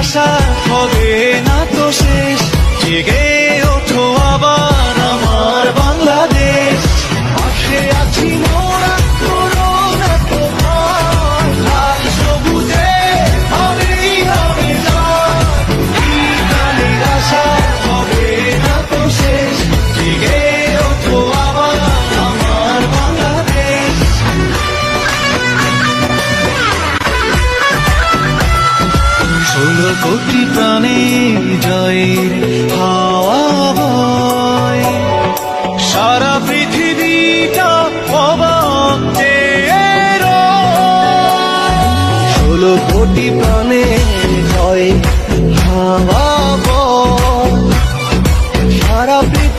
আশা হবে না তো শেষ, জেগে ওঠো আবার আমার বাংলাদেশ। পাশে আছি মোরা, করো না তো ভয়, লাল সবুজে হবেই হবে জয়। এই প্রাণের আশা হবে না তো শেষ, জেগে ওঠো আবার আমার বাংলাদেশ। 16 কোটি প্রাণে জয়ের হাওয়া বয়, সারা পৃথিবীটা অবাক যে রয়। 16 কোটি প্রাণে জয়ের হাওয়া বয়, সারা পৃথিবী